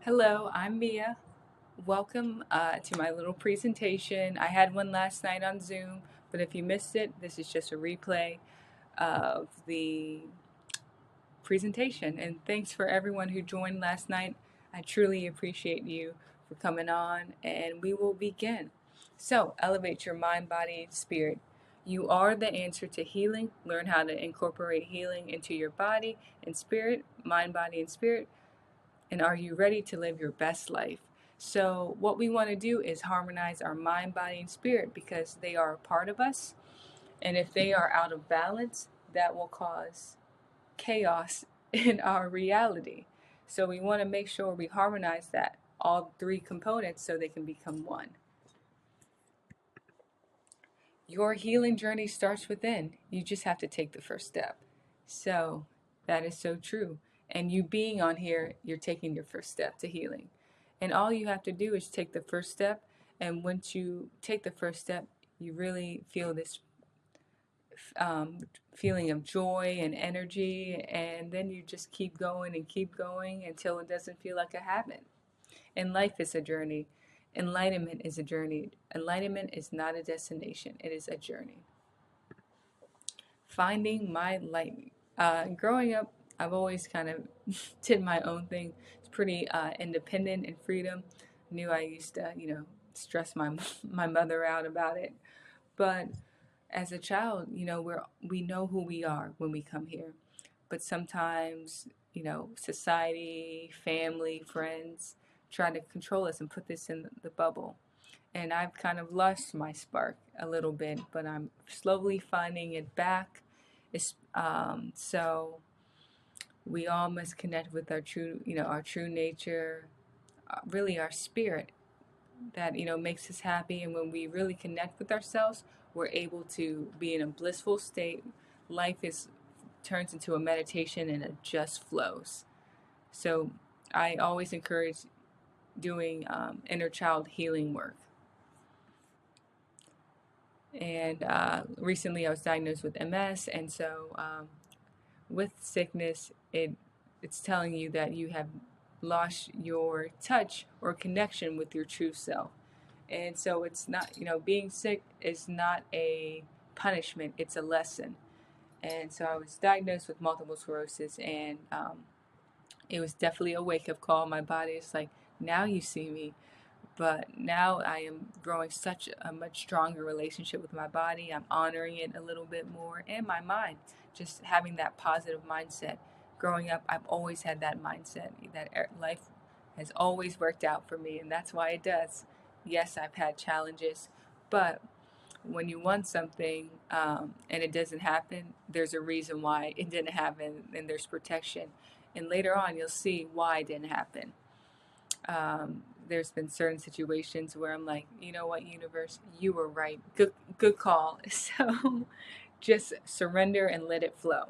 Hello, I'm Mia. Welcome to my little presentation. I had one last night on Zoom, but if you missed it, this is just a replay of the presentation. And thanks for everyone who joined last night. I truly appreciate you for coming on, and we will begin. So, elevate your mind, body, and spirit. You are the answer to healing. Learn how to incorporate healing into your body and spirit, mind, body, and spirit. And are you ready to live your best life? So, what we want to do is harmonize our mind, body, and spirit because they are a part of us. And if they are out of balance, that will cause chaos in our reality. So, we want to make sure we harmonize that, all three components, so they can become one. Your healing journey starts within. You just have to take the first step. So, that is so true. And you being on here, you're taking your first step to healing. And all you have to do is take the first step. And once you take the first step, you really feel this um, feeling of joy and energy. And then you just keep going until it doesn't feel like a habit. And life is a journey. Enlightenment is a journey. Enlightenment is not a destination, it is a journey. Finding my light. Growing up, I've always kind of did my own thing. It's pretty independent and freedom. Knew I used to, stress my my mother out about it. But as a child, we know who we are when we come here. But sometimes, society, family, friends try to control us and put this in the bubble. And I've kind of lost my spark a little bit, but I'm slowly finding it back. So we all must connect with our true, our true nature, really our spirit that makes us happy. And when we really connect with ourselves, we're able to be in a blissful state. Life is turns into a meditation and it just flows. So I always encourage doing inner child healing work. And recently I was diagnosed with MS, and so with sickness, it's telling you that you have lost your touch or connection with your true self. And so it's not, being sick is not a punishment, it's a lesson. And so I was diagnosed with multiple sclerosis, and it was definitely a wake up call. My body is like, now you see me. But now I am growing such a much stronger relationship with my body. I'm honoring it a little bit more, and my mind, just having that positive mindset. Growing up, I've always had that mindset that life has always worked out for me, and that's why it does. Yes, I've had challenges, but when you want something and it doesn't happen, there's a reason why it didn't happen, and there's protection. And later on, you'll see why it didn't happen. There's been certain situations where I'm like, you know what, universe, you were right. Good call. So just surrender and let it flow.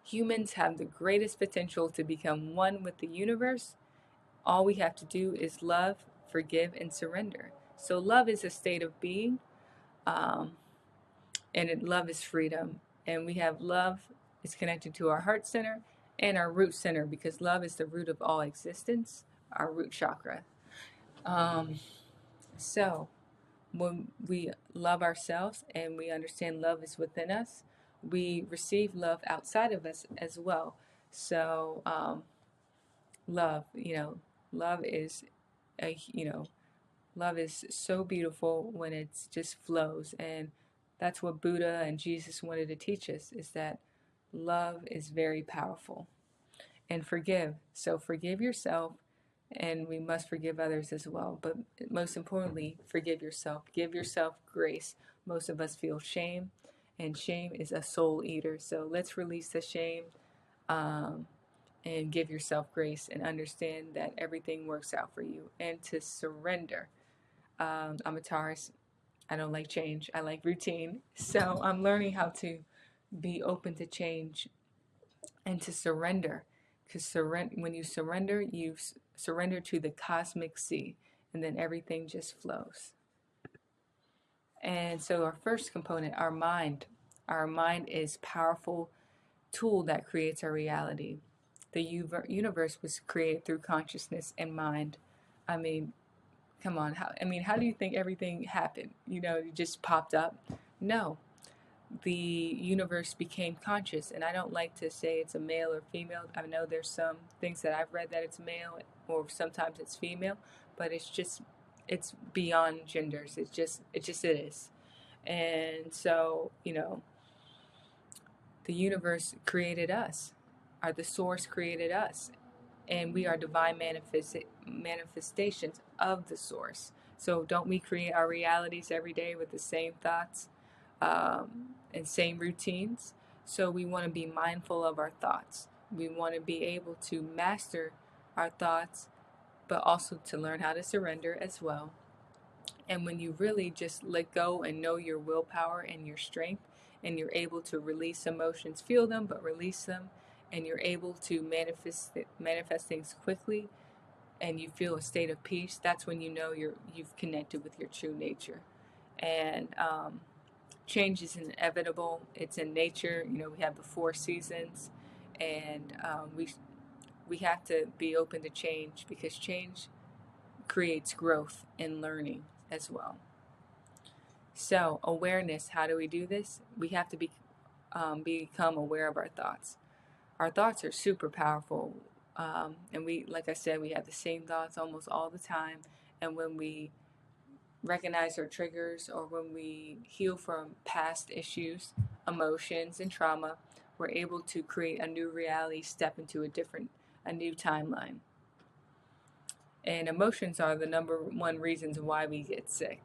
Humans have the greatest potential to become one with the universe. All we have to do is love, forgive, and surrender. So love is a state of being, um, love is freedom. And we have love is connected to our heart center and our root center because love is the root of all existence, our root chakra. Um, so when we love ourselves and we understand love is within us, we receive love outside of us as well. So love, love is a, love is so beautiful when it just flows. And that's what Buddha and Jesus wanted to teach us, is that love is very powerful. And forgive. So forgive yourself, and we must forgive others as well. But most importantly, forgive yourself. Give yourself grace. Most of us feel shame, and shame is a soul eater. So let's release the shame um, and give yourself grace and understand that everything works out for you, and to surrender. I'm a Taurus. I don't like change. I like routine. So I'm learning how to be open to change and to surrender. Because when you surrender to the cosmic sea, and then everything just flows. And so our first component, our mind. Our mind is a powerful tool that creates our reality. The universe was created through consciousness and mind. I mean, come on. How do you think everything happened? It just popped up? No. The universe became conscious, and I don't like to say it's a male or female. I know there's some things that I've read that it's male or sometimes it's female, but it's beyond genders. It is. And so, the universe created us, or the source created us, and we are divine manifestations of the source. So don't we create our realities every day with the same thoughts and same routines? So we want to be mindful of our thoughts. We want to be able to master our thoughts, but also to learn how to surrender as well. And when you really just let go and know your willpower and your strength, and you're able to release emotions, feel them, but release them, and you're able to manifest things quickly, and you feel a state of peace, that's when you know you've connected with your true nature. And change is inevitable. It's in nature. We have the 4 seasons, and we have to be open to change, because change creates growth and learning as well. So awareness, how do we do this? We have to become aware of our thoughts. Our thoughts are super powerful, and like I said, we have the same thoughts almost all the time. And when we recognize our triggers, or when we heal from past issues, emotions, and trauma, we're able to create a new reality, step into a new timeline. And emotions are the number one reasons why we get sick.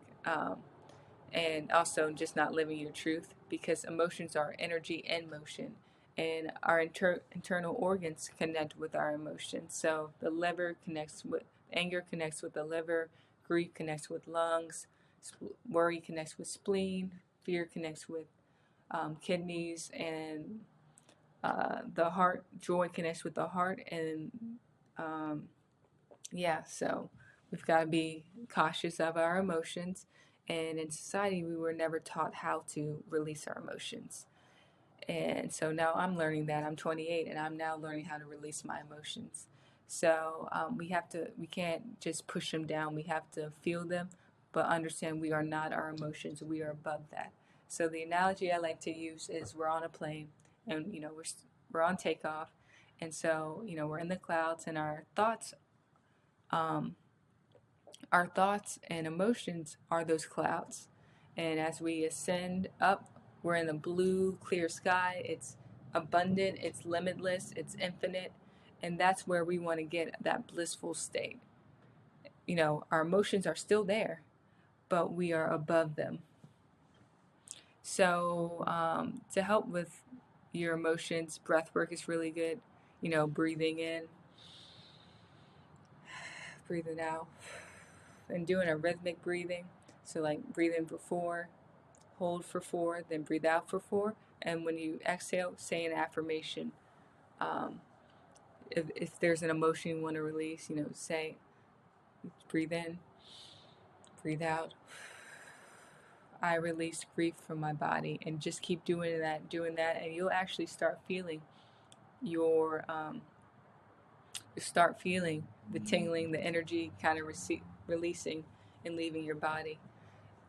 And also just not living your truth, because emotions are energy in motion, and our internal organs connect with our emotions. So the liver connects with anger, connects with the liver, grief connects with lungs, worry connects with spleen, fear connects with kidneys, and the heart. Joy connects with the heart. And so we've got to be cautious of our emotions. And in society, we were never taught how to release our emotions. And so now I'm learning that. I'm 28, and I'm now learning how to release my emotions. So we can't just push them down. We have to feel them, but understand we are not our emotions. We are above that. So the analogy I like to use is we're on a plane, and we're on takeoff, and so we're in the clouds, and our thoughts and emotions are those clouds. And as we ascend up, we're in the blue, clear sky. It's abundant, it's limitless, it's infinite. And that's where we want to get that blissful state. Our emotions are still there, but we are above them. So to help with your emotions, breath work is really good. Breathing in, breathing out, and doing a rhythmic breathing. So like breathe in for 4, hold for 4, then breathe out for 4. And when you exhale, say an affirmation. If there's an emotion you want to release, say, breathe in, breathe out. I release grief from my body, and just keep doing that, and you'll actually start feeling the tingling, the energy kind of releasing and leaving your body.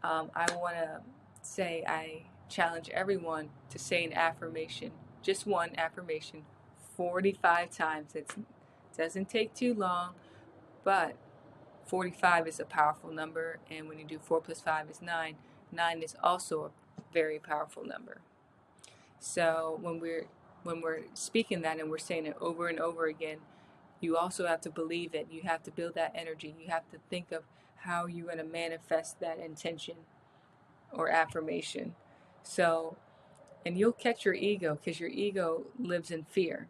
I want to say I challenge everyone to say an affirmation, just one affirmation, 45 times. It doesn't take too long, but 45 is a powerful number, and when you do 4 plus 5 is 9. 9 is also a very powerful number. So when we're speaking that and we're saying it over and over again, you also have to believe it. You have to build that energy. You have to think of how you're going to manifest that intention or affirmation. So, and you'll catch your ego, because your ego lives in fear,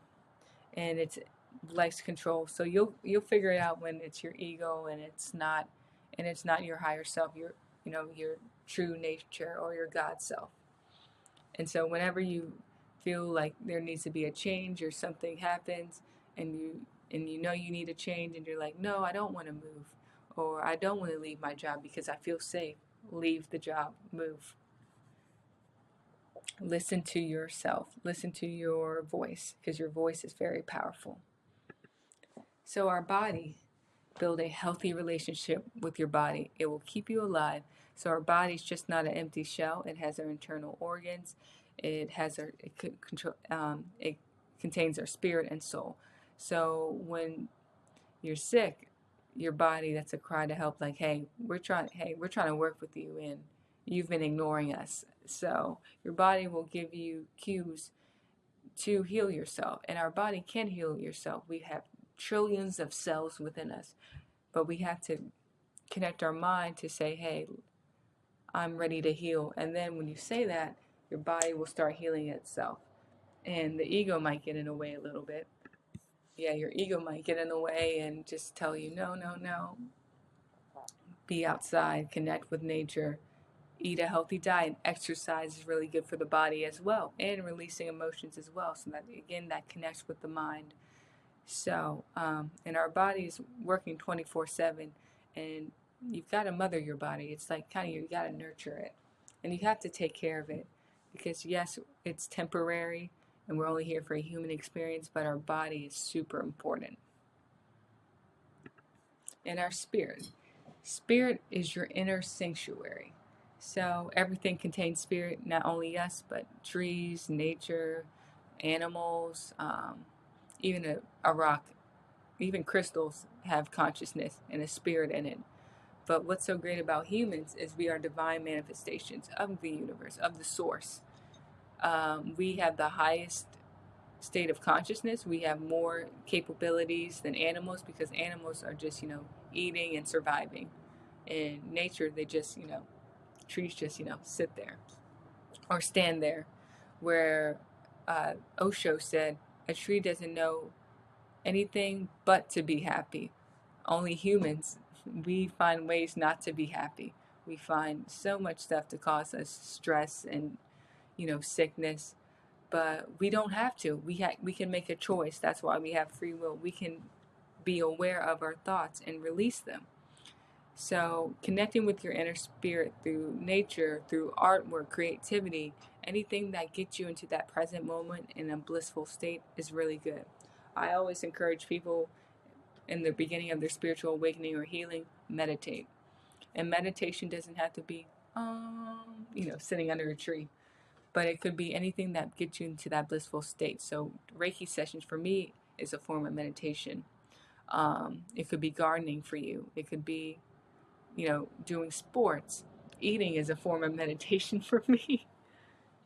and it likes control. So you'll figure it out when it's your ego and it's not your higher self, your true nature or your God self. And so whenever you feel like there needs to be a change, or something happens and you know you need a change, and you're like, no, I don't want to move, or I don't want to leave my job because I feel safe, leave the job, move. Listen to yourself, listen to your voice, because your voice is very powerful. So our body, build a healthy relationship with your body. It will keep you alive. So our body's just not an empty shell. It has our internal organs. It has our it contains our spirit and soul. So when you're sick, your body, that's a cry to help, like, we're trying to work with you and you've been ignoring us. So your body will give you cues to heal yourself, and our body can heal yourself. We have trillions of cells within us, but we have to connect our mind to say, hey, I'm ready to heal. And then when you say that, your body will start healing itself. And the ego might get in the way a little bit. Yeah, your ego might get in the way and just tell you, no, no, no. Be outside, connect with nature, eat a healthy diet. Exercise is really good for the body as well, and releasing emotions as well. So that, again, that connects with the mind. So, and our body's working 24/7, and you've got to mother your body. It's like kind of, you got to nurture it, and you have to take care of it, because yes, it's temporary, and we're only here for a human experience, but our body is super important. And our spirit. Spirit is your inner sanctuary. So everything contains spirit, not only us, but trees, nature, animals, even a rock, even crystals have consciousness and a spirit in it. But what's so great about humans is we are divine manifestations of the universe, of the source. We have the highest state of consciousness. We have more capabilities than animals, because animals are just, eating and surviving. In nature, they just, trees just, sit there or stand there. Where Osho said, a tree doesn't know anything but to be happy. Only humans, we find ways not to be happy. We find so much stuff to cause us stress and, sickness, but we don't have to. We can make a choice. That's why we have free will. We can be aware of our thoughts and release them. So connecting with your inner spirit through nature, through artwork, creativity, anything that gets you into that present moment in a blissful state is really good. I always encourage people in the beginning of their spiritual awakening or healing, meditate. And meditation doesn't have to be, sitting under a tree, but it could be anything that gets you into that blissful state. So Reiki sessions for me is a form of meditation. It could be gardening for you. It could be, doing sports. Eating is a form of meditation for me.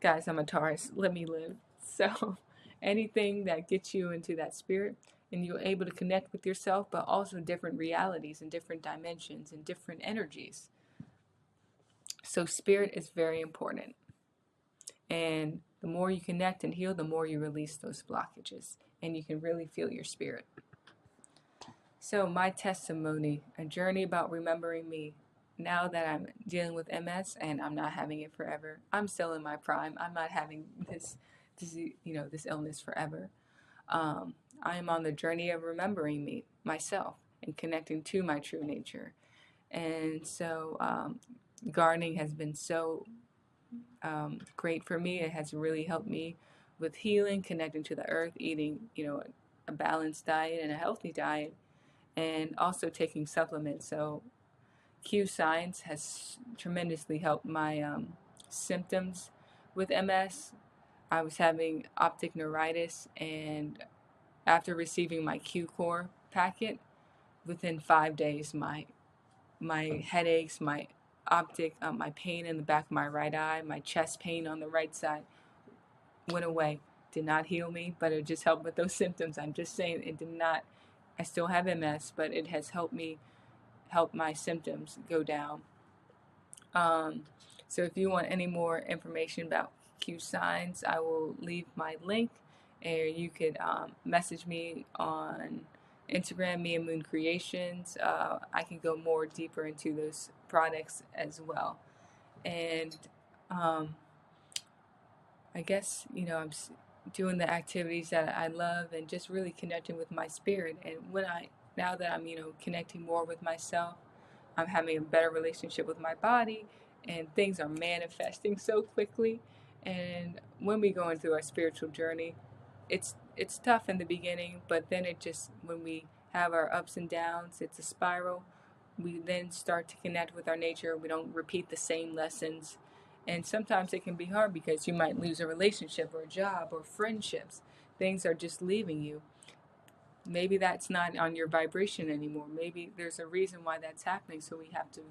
Guys, I'm a Taurus. Let me live. So anything that gets you into that spirit, and you're able to connect with yourself, but also different realities and different dimensions and different energies. So spirit is very important. And the more you connect and heal, the more you release those blockages, and you can really feel your spirit. So my testimony, a journey about remembering me. Now that I'm dealing with MS and I'm not having it forever, I'm still in my prime. I'm not having this disease, this illness forever. I am on the journey of remembering me, myself, and connecting to my true nature. And so gardening has been so great for me. It has really helped me with healing, connecting to the earth, eating, a balanced diet and a healthy diet, and also taking supplements. So Q Science has tremendously helped my symptoms with MS. I was having optic neuritis, and after receiving my Q Core packet, within 5 days, my headaches, my my pain in the back of my right eye, my chest pain on the right side went away. Did not heal me, but it just helped with those symptoms. I'm just saying, it did not. I still have MS, but it has helped me help my symptoms go down. So if you want any more information about Q Signs, I will leave my link, or you could message me on Instagram, Mia Moon Creations. I can go more deeper into those products as well. And I guess, I'm doing the activities that I love and just really connecting with my spirit. And now that I'm, connecting more with myself, I'm having a better relationship with my body, and things are manifesting so quickly. And when we go into our spiritual journey, it's tough in the beginning, but then when we have our ups and downs. It's a spiral. We then start to connect with our nature. We don't repeat the same lessons. And sometimes it can be hard because you might lose a relationship or a job or friendships. Things are just leaving you. Maybe that's not on your vibration anymore. Maybe there's a reason why that's happening. So we have to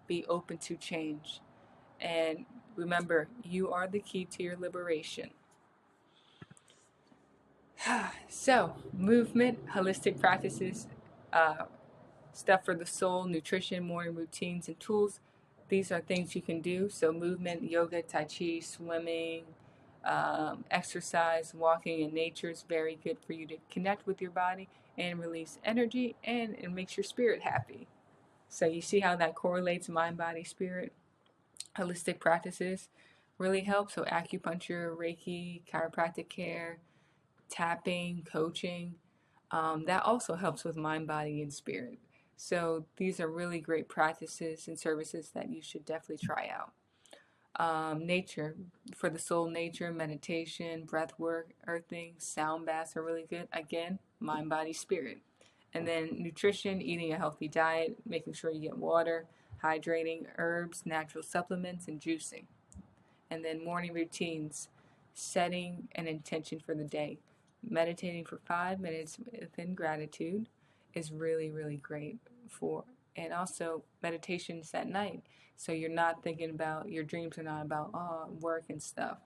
be open to change. And remember, you are the key to your liberation. So, movement, holistic practices, uh, stuff for the soul, nutrition, morning routines, and tools. These are things you can do. So, movement, yoga, tai chi, swimming, exercise, walking in nature is very good for you to connect with your body and release energy, and it makes your spirit happy. So, you see how that correlates mind, body, spirit. Holistic practices really help. So, acupuncture, Reiki, chiropractic care, tapping, coaching, that also helps with mind, body, and spirit. So these are really great practices and services that you should definitely try out. Nature, for the soul, nature, meditation, breath work, earthing, sound baths are really good. Again, mind, body, spirit. And then nutrition, eating a healthy diet, making sure you get water, hydrating, herbs, natural supplements, and juicing. And then morning routines, setting an intention for the day. Meditating for 5 minutes within gratitude is really, really great for, and also meditations at night. So you're not thinking about, your dreams are not about work and stuff,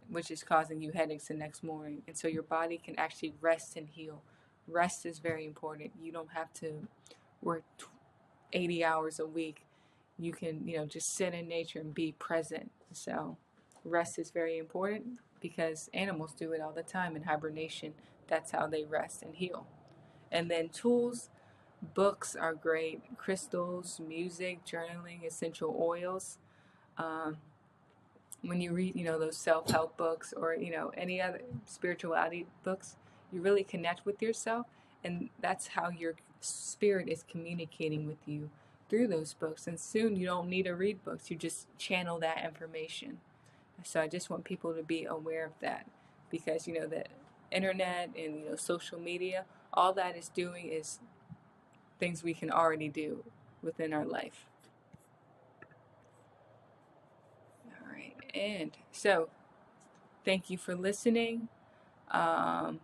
which is causing you headaches the next morning. And so your body can actually rest and heal. Rest is very important. You don't have to work 80 hours a week. You can, just sit in nature and be present. So rest is very important because animals do it all the time in hibernation. That's how they rest and heal. And then tools, books are great. Crystals, music, journaling, essential oils. Um, when you read, those self-help books or, any other spirituality books, you really connect with yourself. And that's how your spirit is communicating with you through those books. And soon you don't need to read books. You just channel that information. So I just want people to be aware of that because, the internet and, social media, all that is doing is things we can already do within our life. All right. And so thank you for listening. I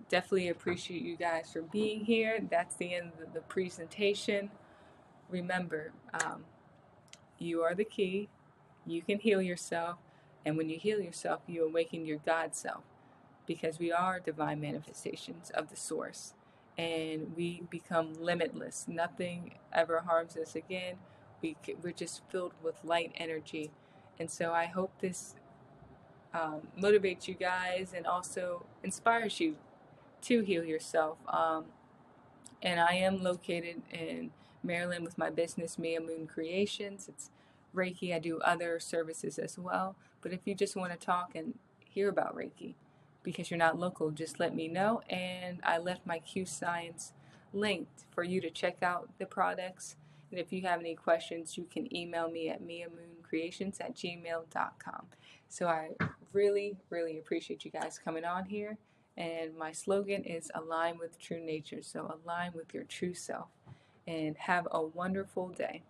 definitely appreciate you guys for being here. That's the end of the presentation. Remember, you are the key. You can heal yourself. And when you heal yourself, you awaken your God self because we are divine manifestations of the source. And we become limitless. Nothing ever harms us again. We're just filled with light energy. And so I hope this motivates you guys and also inspires you to heal yourself. And I am located in Maryland with my business, Mia Moon Creations. It's Reiki. I do other services as well. But if you just want to talk and hear about Reiki because you're not local, just let me know. And I left my Q Science linked for you to check out the products. And if you have any questions, you can email me at miamooncreations@gmail.com. So I really, really appreciate you guys coming on here. And my slogan is align with true nature. So align with your true self. And have a wonderful day.